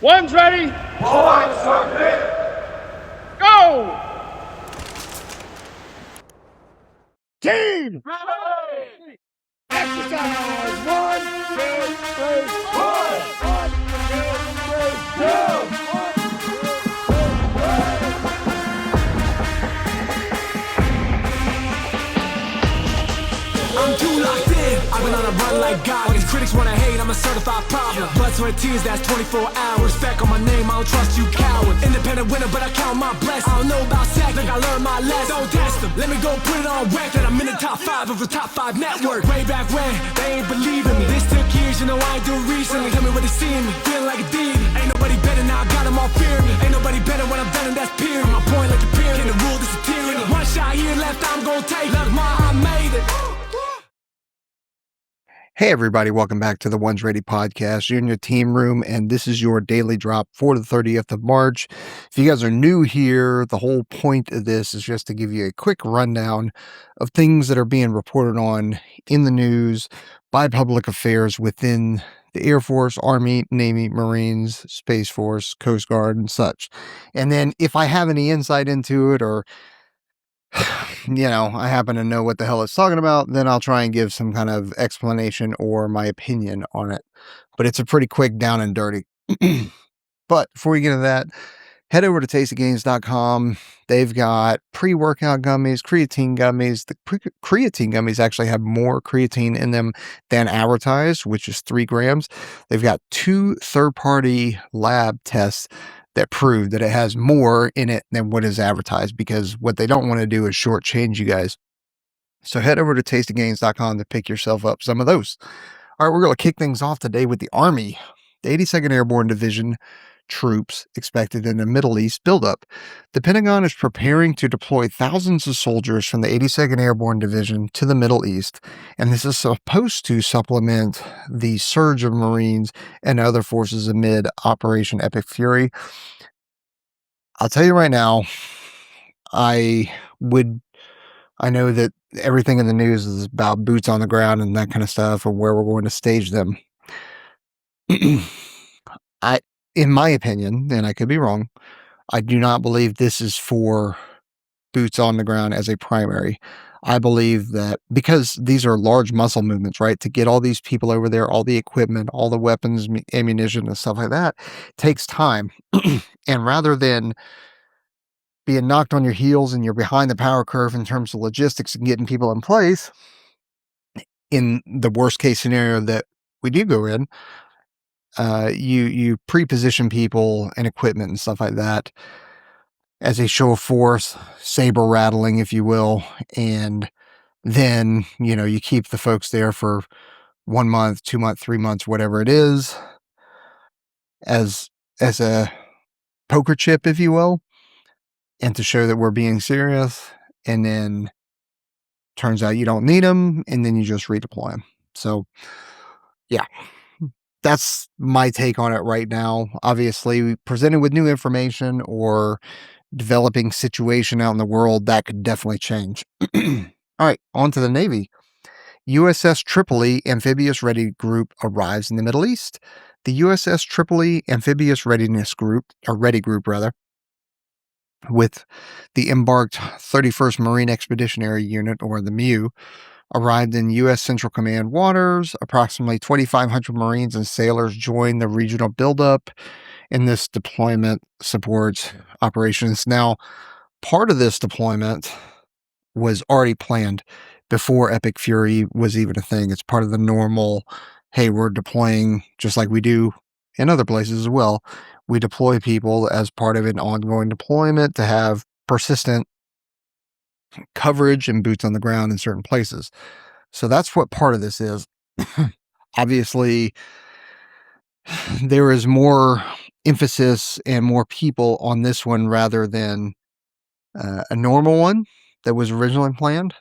One's ready. One submit. Go! Team. Ready! Exercise. 1, 2, 3. 1, 2, 3. 2. I'm too locked in, I've been on a run like Goggins. Critics wanna hate, I'm a certified problem. Blood, sweat, tears, that's 24 hours. Respect on my name, I don't trust you cowards. Independent winner, but I count my blessings. I don't know about sex, think I learned my lesson. Don't test them, let me go put it on record. I'm in the top 5 of the top 5 network. Way back when, they ain't believing me. This took years, you know I ain't do it recently. Tell me what they see me, feeling like a deity. Ain't nobody better now, I got them all fearing me. Ain't nobody better when I'm done and that's period. My point like a pyramid, can the rule this is tyranny. One shot here left, I'm gonna take. Look, I made it. Hey everybody, welcome back to the One's Ready podcast. You're in your team room and this is your daily drop for the 30th of March. If you guys are new here, the whole point of this is just to give you a quick rundown of things that are being reported on in the news by public affairs within the Air Force, Army, Navy, Marines, Space Force, Coast Guard, and such. And then if I have any insight into it or I happen to know what the hell it's talking about, then I'll try and give some kind of explanation or my opinion on it. But it's a pretty quick down and dirty. But before we get into that, head over to tastygains.com. They've got pre-workout gummies, creatine gummies. The creatine gummies actually have more creatine in them than advertised, which is 3 grams. They've got 2 third-party lab tests that prove that it has more in it than what is advertised, because what they don't want to do is shortchange you guys. So head over to tastygains.com to pick yourself up some of those. All right, we're going to kick things off today with the Army. The 82nd Airborne Division troops expected in the Middle East buildup. The Pentagon is preparing to deploy thousands of soldiers from the 82nd Airborne Division to the Middle East, and this is supposed to supplement the surge of Marines and other forces amid Operation Epic Fury. I'll tell you right now, I know that everything in the news is about boots on the ground and that kind of stuff, or where we're going to stage them. In my opinion, and I could be wrong, I do not believe this is for boots on the ground as a primary. I believe that because these are large muscle movements, right? To get all these people over there, all the equipment, all the weapons, ammunition, and stuff like that takes time. And rather than being knocked on your heels and you're behind the power curve in terms of logistics and getting people in place, in the worst case scenario that we do go in, you pre-position people and equipment and stuff like that as a show of force, saber rattling, if you will, and then you keep the folks there for 1 month, 2 months, 3 months, whatever it is, as a poker chip, if you will, and to show that we're being serious. And then turns out you don't need them, and then you just redeploy them. So yeah. That's my take on it right now. Obviously, presented with new information or developing situation out in the world, that could definitely change. All right, on to the Navy. USS Tripoli Amphibious Ready Group arrives in the Middle East. The USS Tripoli Amphibious Readiness Group, or Ready Group rather, with the embarked 31st Marine Expeditionary Unit, or the MEU, arrived in U.S. Central Command waters. Approximately 2,500 Marines and sailors joined the regional buildup, and this deployment supports operations. Now, part of this deployment was already planned before Epic Fury was even a thing. It's part of the normal, hey, we're deploying just like we do in other places as well. We deploy people as part of an ongoing deployment to have persistent coverage and boots on the ground in certain places. So that's what part of this is. Obviously, there is more emphasis and more people on this one rather than a normal one that was originally planned,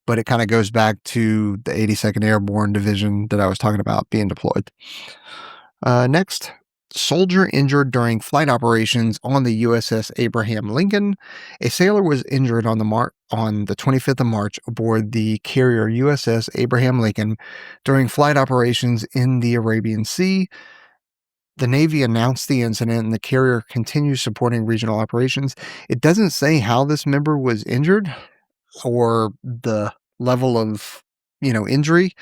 but it kind of goes back to the 82nd Airborne Division that I was talking about being deployed. Next, soldier injured during flight operations on the USS Abraham Lincoln. A sailor was injured on the 25th of March aboard the carrier USS Abraham Lincoln during flight operations in the Arabian Sea. The Navy announced the incident and the carrier continues supporting regional operations. It doesn't say how this member was injured or the level of, injury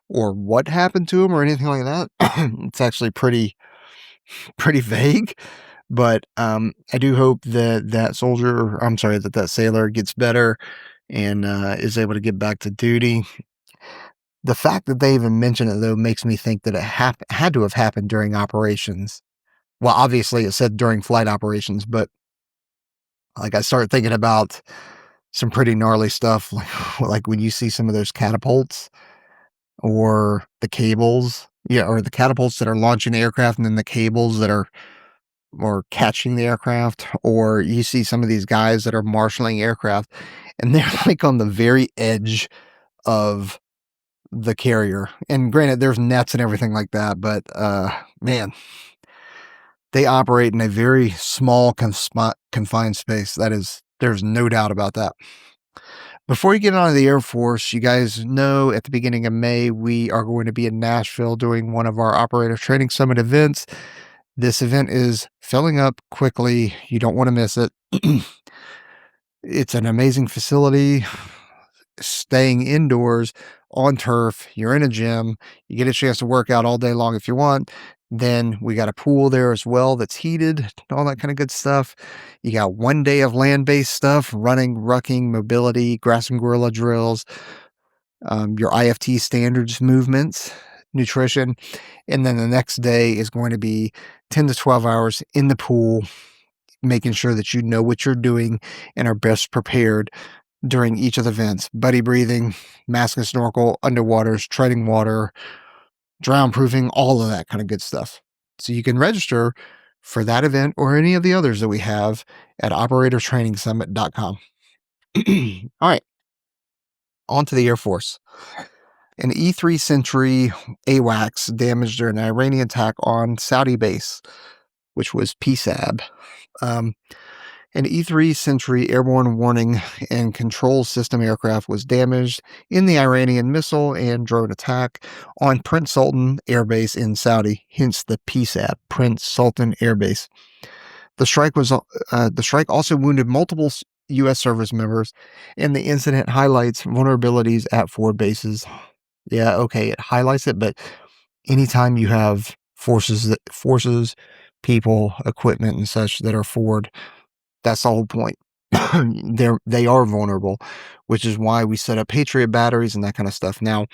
or what happened to him or anything like that. It's actually pretty vague, but I do hope that that sailor gets better and is able to get back to duty. The fact that they even mention it, though, makes me think that it had to have happened during operations. Well, obviously, it said during flight operations, but I start thinking about some pretty gnarly stuff, like when you see some of those catapults or the cables, or the catapults that are launching the aircraft, and then the cables that are or catching the aircraft, or you see some of these guys that are marshaling aircraft, and they're on the very edge of the carrier. And granted, there's nets and everything like that, but man, they operate in a very small, confined space. There's no doubt about that. Before you get on to the Air Force, you guys know at the beginning of May, we are going to be in Nashville doing one of our Operator Training Summit events. This event is filling up quickly. You don't want to miss it. It's an amazing facility. Staying indoors on turf, you're in a gym, you get a chance to work out all day long if you want. Then we got a pool there as well that's heated, all that kind of good stuff. You got 1 day of land-based stuff, running, rucking, mobility, grass and gorilla drills, your IFT standards movements, nutrition. And then the next day is going to be 10 to 12 hours in the pool, making sure that you know what you're doing and are best prepared during each of the events. Buddy breathing, mask and snorkel, underwaters, treading water, drown proofing, all of that kind of good stuff. So you can register for that event or any of the others that we have at operatortrainingsummit.com. All right, on to the Air Force. An E-3 Sentry AWACS damaged during an Iranian attack on Saudi base, which was PSAB. An E-3 Sentry airborne warning and control system aircraft was damaged in the Iranian missile and drone attack on Prince Sultan Air Base in Saudi, hence the PSAB, Prince Sultan Air Base. The strike also wounded multiple U.S. service members, and the incident highlights vulnerabilities at forward bases. Yeah, okay, it highlights it, but anytime you have forces, people, equipment, and such that are forward, that's the whole point. They are vulnerable, which is why we set up Patriot batteries and that kind of stuff. Now,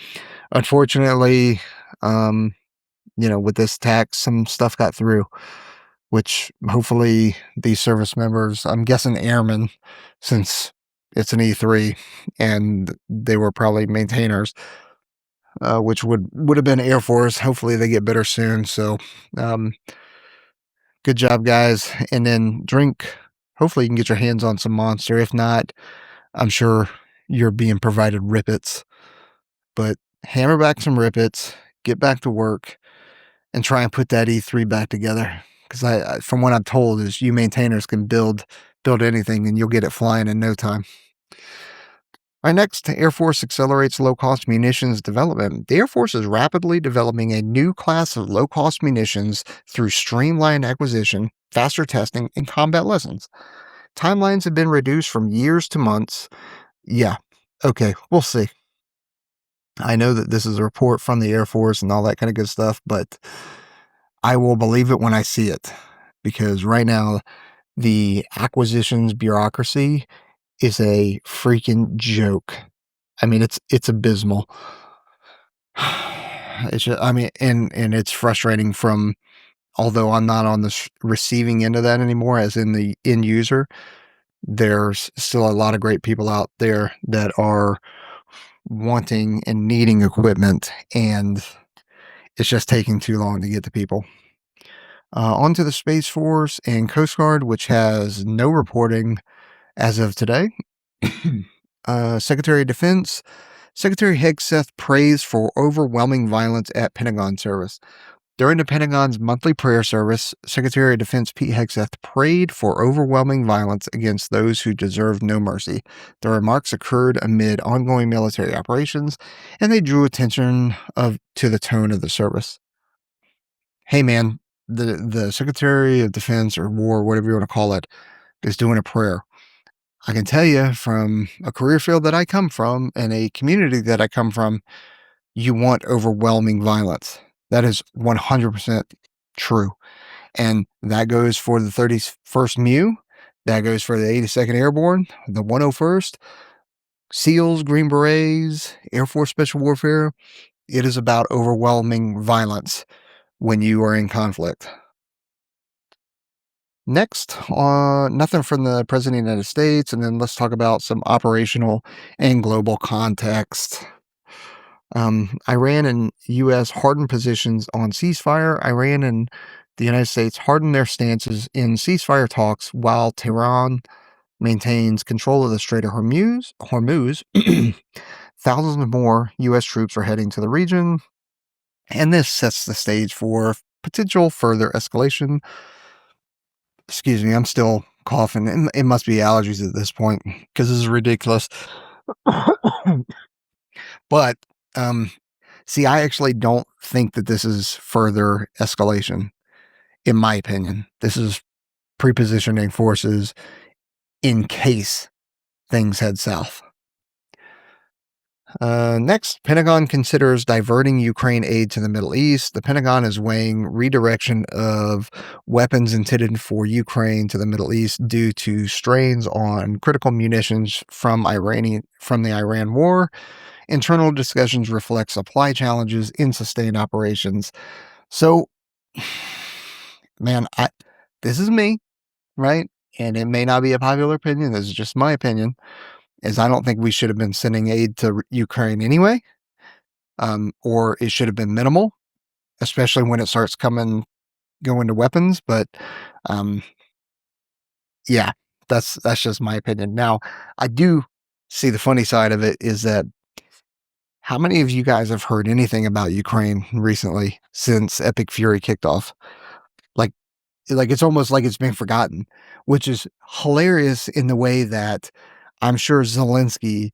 unfortunately, with this attack, some stuff got through, which hopefully these service members, I'm guessing airmen, since it's an E3 and they were probably maintainers, which would have been Air Force. Hopefully they get better soon. So, good job, guys. And then drink. Hopefully you can get your hands on some Monster. If not, I'm sure you're being provided Rippets. But hammer back some Rippets, get back to work, and try and put that E3 back together. Because from what I'm told, is you maintainers can build anything and you'll get it flying in no time. All right, next, Air Force accelerates low-cost munitions development. The Air Force is rapidly developing a new class of low-cost munitions through streamlined acquisition, faster testing, and combat lessons. Timelines have been reduced from years to months. Yeah, okay, we'll see. I know that this is a report from the Air Force and all that kind of good stuff, but I will believe it when I see it. Because right now, the acquisitions bureaucracy is a freaking joke. I mean, it's abysmal. It's just, and it's frustrating from, although I'm not on the receiving end of that anymore, as in the end user, there's still a lot of great people out there that are wanting and needing equipment, and it's just taking too long to get to people. On to the Space Force and Coast Guard, which has no reporting as of today. Secretary of Defense, Secretary Hegseth praised for overwhelming violence at Pentagon service. During the Pentagon's monthly prayer service, Secretary of Defense Pete Hegseth prayed for overwhelming violence against those who deserve no mercy. The remarks occurred amid ongoing military operations, and they drew attention to the tone of the service. Hey man, the Secretary of Defense or War, whatever you want to call it, is doing a prayer. I can tell you from a career field that I come from and a community that I come from, you want overwhelming violence. That is 100% true. And that goes for the 31st MU. That goes for the 82nd Airborne, the 101st, SEALs, Green Berets, Air Force Special Warfare. It is about overwhelming violence when you are in conflict. Next, nothing from the President of the United States, and then let's talk about some operational and global context. Iran and U.S. hardened positions on ceasefire. Iran and the United States hardened their stances in ceasefire talks while Tehran maintains control of the Strait of Hormuz. Thousands more U.S. troops are heading to the region, and this sets the stage for potential further escalation. Excuse me, I'm still coughing. It must be allergies at this point because this is ridiculous. But, see, I actually don't think that this is further escalation, in my opinion. This is prepositioning forces in case things head south. Next, Pentagon considers diverting Ukraine aid to the Middle East. The Pentagon is weighing redirection of weapons intended for Ukraine to the Middle East due to strains on critical munitions from the Iran war. Internal discussions reflect supply challenges in sustained operations. So, man, this is me, right? And it may not be a popular opinion. This is just my opinion. Is I don't think we should have been sending aid to Ukraine anyway, or it should have been minimal, especially when it starts going to weapons. But yeah, that's just my opinion. Now, I do see the funny side of it is that how many of you guys have heard anything about Ukraine recently since Epic Fury kicked off? Like it's almost like it's been forgotten, which is hilarious in the way that I'm sure Zelensky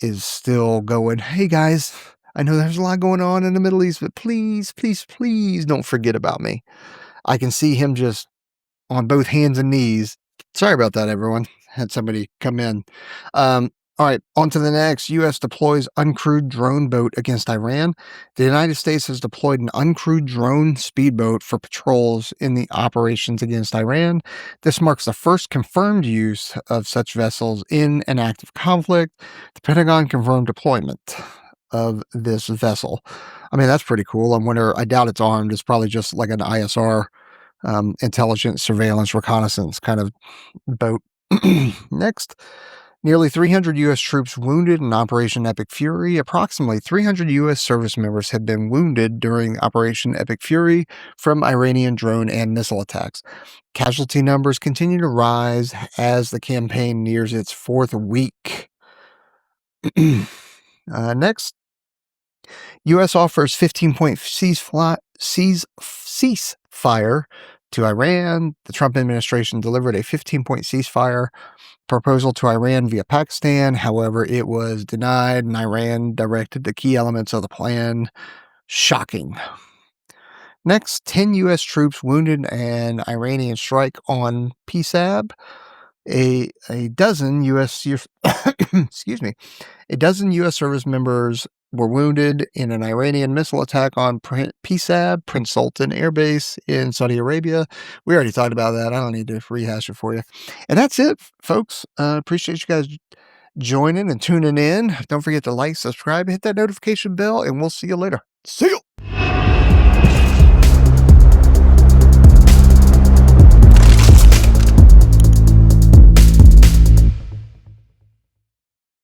is still going, hey guys, I know there's a lot going on in the Middle East, but please, please, please don't forget about me. I can see him just on both hands and knees. Sorry about that, everyone. Had somebody come in. All right, on to the next. U.S. deploys uncrewed drone boat against Iran. The United States has deployed an uncrewed drone speedboat for patrols in the operations against Iran. This marks the first confirmed use of such vessels in an active conflict. The Pentagon confirmed deployment of this vessel. I mean, that's pretty cool. I doubt it's armed. It's probably just like an ISR, intelligence, surveillance, reconnaissance kind of boat. Next. Nearly 300 U.S. troops wounded in Operation Epic Fury. Approximately 300 U.S. service members have been wounded during Operation Epic Fury from Iranian drone and missile attacks. Casualty numbers continue to rise as the campaign nears its fourth week. Next, U.S. offers 15-point ceasefire to Iran. The Trump administration delivered a 15-point ceasefire proposal to Iran via Pakistan. However, it was denied, and Iran directed the key elements of the plan. Shocking. Next, 10 U.S. troops wounded an Iranian strike on PSAB. A dozen U.S. A dozen U.S. service members were wounded in an Iranian missile attack on PSAB, Prince Sultan Air Base in Saudi Arabia. We already talked about that. I don't need to rehash it for you. And that's it, folks. Appreciate you guys joining and tuning in. Don't forget to like, subscribe, hit that notification bell, and we'll see you later. See you!